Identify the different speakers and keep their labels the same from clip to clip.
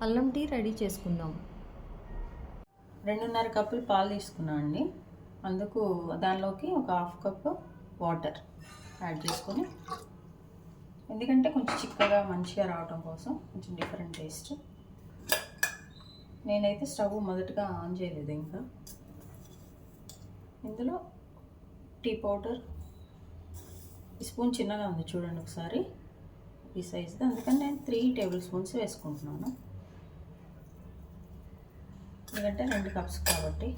Speaker 1: అల్లం tea ready చేసుకుందాం.
Speaker 2: 2.5 కప్పులు పాలు తీసుకున్నాను అండి. అందుకు దానిలోకి ఒక హాఫ్ కప్పు వాటర్ యాడ్ చేసుకొని, ఎందుకంటే కొంచెం చిక్కగా మంచిగా రావటం కోసం, కొంచెం డిఫరెంట్ టేస్ట్. నేనైతే స్టవ్ మొదటగా ఆన్ చేయలేదు. ఇంకా ఇందులో టీ పౌడర్ ఈ స్పూన్ చిన్నగా ఉంది చూడండి ఒకసారి, ఈ సైజుది. అందుకని నేను 3 టేబుల్ స్పూన్స్ వేసుకుంటున్నాను, ఎందుకంటే 2 కప్స్ కాబట్టి.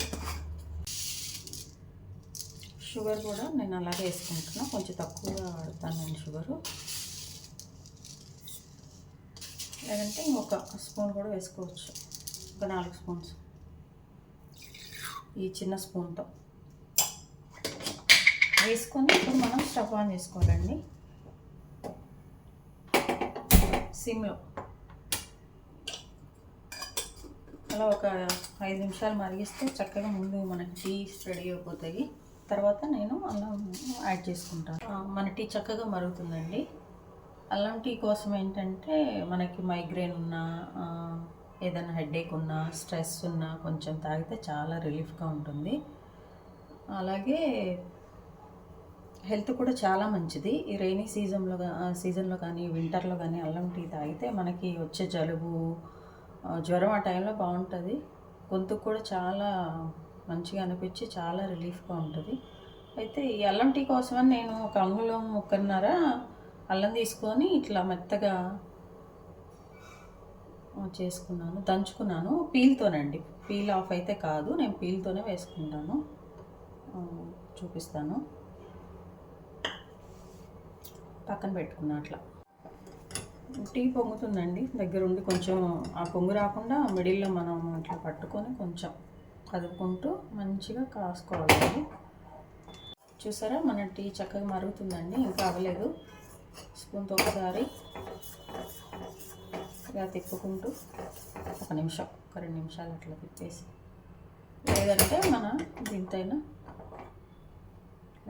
Speaker 2: షుగర్ కూడా నేను అలాగే వేసుకుంటున్నా, కొంచెం తక్కువగా వాడతాను నేను షుగరు. లేదంటే ఇంకొక స్పూన్ కూడా వేసుకోవచ్చు, ఒక 4 స్పూన్స్ ఈ చిన్న స్పూన్తో వేసుకొని ఇప్పుడు మనం స్టవ్ ఆన్ చేసుకోవాలండి. సిమ్లో అలా ఒక 5 నిమిషాలు మరిగిస్తే చక్కగా ముందు మనకి టీ రెడీ అయిపోతాయి. తర్వాత నేను అల్లం యాడ్ చేసుకుంటాను. మన టీ చక్కగా మరుగుతుందండి. అల్లం టీ కోసం ఏంటంటే మనకి మైగ్రేన్ ఉన్నా, ఏదైనా హెడేక్ ఉన్నా, స్ట్రెస్ ఉన్నా కొంచెం తాగితే చాలా రిలీఫ్గా ఉంటుంది. అలాగే హెల్త్ కూడా చాలా మంచిది. ఈ రైనీ సీజన్లో కానీ వింటర్లో కానీ అల్లం టీ తాగితే మనకి వచ్చే జలుబు, జ్వరం ఆ టైంలో బాగుంటుంది. గొంతుకు కూడా చాలా మంచిగా అనిపించి చాలా రిలీఫ్గా ఉంటుంది. అయితే ఈ అల్లం టీ కోసమని నేను ఒక అంగుళం ముక్కన్నర అల్లం తీసుకొని ఇట్లా మెత్తగా చేసుకున్నాను, దంచుకున్నాను పీల్తోనండి. పీల్ ఆఫ్ అయితే కాదు, నేను పీల్తోనే వేసుకుంటాను. చూపిస్తాను. పక్కన పెట్టుకున్నా. అట్లా టీ పొంగుతుందండి, దగ్గరుండి కొంచెం ఆ పొంగు రాకుండా మిడిల్లో మనం అట్లా పట్టుకొని కొంచెం కదుపుకుంటూ మంచిగా కాసుకోవాలండి. చూసారా మన టీ చక్కగా మరుగుతుందండి, ఇంకా అవ్వలేదు. స్పూన్తో ఒకసారి ఇలా తిప్పుకుంటూ ఒక నిమిషం, ఒక 2 నిమిషాలు అట్లా తిప్పేసి, లేదంటే మన దీంతైనా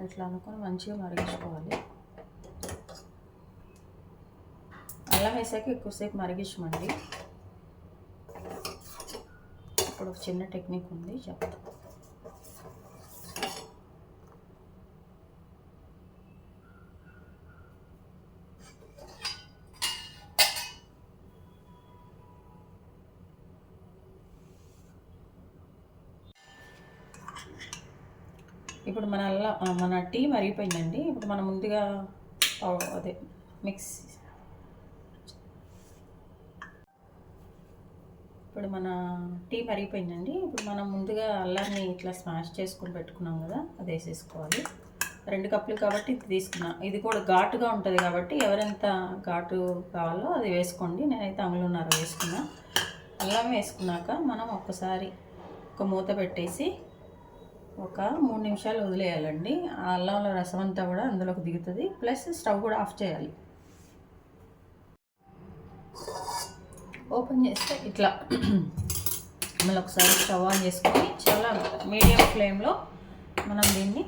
Speaker 2: ఇట్లా అనుకొని మంచిగా మరిగించుకోవాలి. అల్లం వేసాక ఎక్కువసేపు మరిగించమండి. ఇప్పుడు ఒక చిన్న టెక్నిక్ ఉంది, చెప్తా. ఇప్పుడు మన టీ మరిగిపోయిందండి. ఇప్పుడు మనం ముందుగా అదే మిక్స్, ఇప్పుడు మన టీ మరిగిపోయిందండి. ఇప్పుడు మనం ముందుగా అల్లాన్ని ఇట్లా స్మాష్ చేసుకొని పెట్టుకున్నాం కదా, అది వేసేసుకోవాలి. 2 కప్పులు కాబట్టి ఇది తీసుకున్నా. ఇది కూడా ఘాటుగా ఉంటుంది కాబట్టి ఎవరెంత ఘాటు కావాలో అది వేసుకోండి. నేనైతే అంగుళన్నర వేసుకున్నా. అల్లం వేసుకున్నాక మనం ఒక్కసారి ఒక మూత పెట్టేసి ఒక 3 నిమిషాలు వదిలేయాలండి. ఆ అల్లంలో రసం అంతా కూడా అందులోకి దిగుతుంది. ప్లస్ స్టవ్ కూడా ఆఫ్ చేయాలి. ఓపెన్ చేస్తే ఇట్లా మళ్ళీ ఒకసారి స్టవ్ ఆన్ చేసుకొని చాలా మీడియం ఫ్లేమ్లో మనం దీన్ని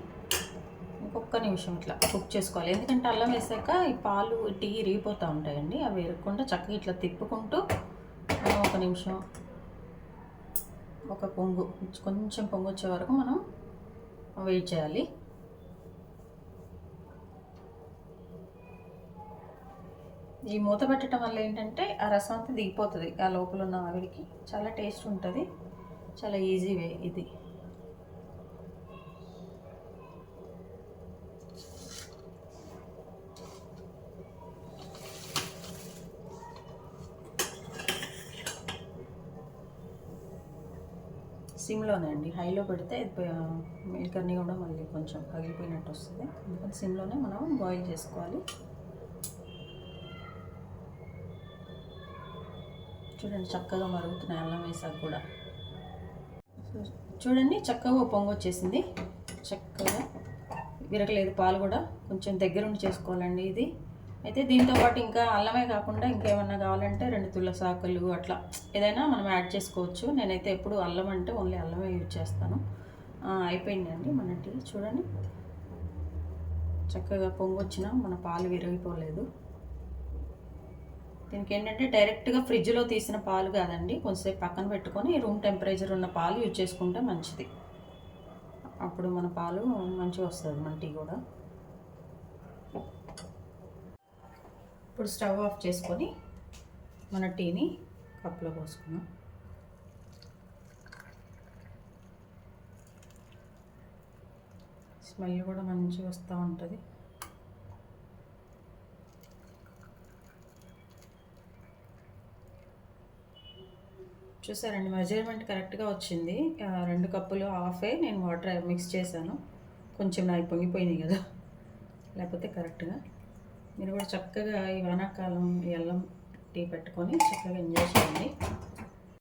Speaker 2: ఇంకొక నిమిషం ఇట్లా కుక్ చేసుకోవాలి. ఎందుకంటే అల్లం వేసాక ఈ పాలు టీ ఇరిగిపోతూ ఉంటాయండి, అవి ఎరగకుండా చక్కగా ఇట్లా తిప్పుకుంటూ ఒక నిమిషం, ఒక పొంగు కొంచెం పొంగు వచ్చే వరకు మనం వెయిట్ చేయాలి. ఈ మూత పెట్టడం వల్ల ఏంటంటే ఆ రసం అంతా దిగిపోతుంది, ఆ లోపల ఉన్న ఆవిరికి చాలా టేస్ట్ ఉంటుంది. చాలా ఈజీ వే ఇది. సిమ్లోనే అండి, హైలో పెడితే మిల్క్ అన్నీ కూడా మళ్ళీ కొంచెం పగిలిపోయినట్టు వస్తుంది. అందుకని సిమ్లోనే మనం బాయిల్ చేసుకోవాలి. చూడండి చక్కగా మరుగుతున్నాయి అల్లం వేసాక కూడా. చూడండి చక్కగా పొంగు వచ్చేసింది, చక్కగా విరగలేదు. పాలు కూడా కొంచెం దగ్గరుండి చేసుకోవాలండి ఇది. అయితే దీంతోపాటు ఇంకా అల్లమే కాకుండా ఇంకేమన్నా కావాలంటే 2 తులసాకులు అట్లా ఏదైనా మనం యాడ్ చేసుకోవచ్చు. నేనైతే ఎప్పుడు అల్లం అంటే ఓన్లీ అల్లమే యూజ్ చేస్తాను. అయిపోయిందండి మన టీ. చూడండి చక్కగా పొంగు వచ్చినా మన పాలు విరిగిపోలేదు. దీనికి ఏంటంటే డైరెక్ట్గా ఫ్రిడ్జ్లో తీసిన పాలు కాదండి, కొంచెంసేపు పక్కన పెట్టుకొని రూమ్ టెంపరేచర్ ఉన్న పాలు యూజ్ చేసుకుంటే మంచిది. అప్పుడు మన పాలు మంచిగా వస్తుంది, మన టీ కూడా. ఇప్పుడు స్టవ్ ఆఫ్ చేసుకొని మన టీని కప్లో పోసుకున్నాం. స్మెల్ కూడా మంచిగా వస్తూ ఉంటుంది. చూసారండి, మెజర్మెంట్ కరెక్ట్గా వచ్చింది. 2 కప్పులు హాఫే నేను వాటర్ మిక్స్ చేశాను. కొంచెం నాకు పొంగిపోయినాయి కదా, లేకపోతే కరెక్ట్గా. మీరు కూడా చక్కగా ఈ వానాకాలం ఈ అల్లం టీ పెట్టుకొని చక్కగా ఎంజాయ్ చేయండి.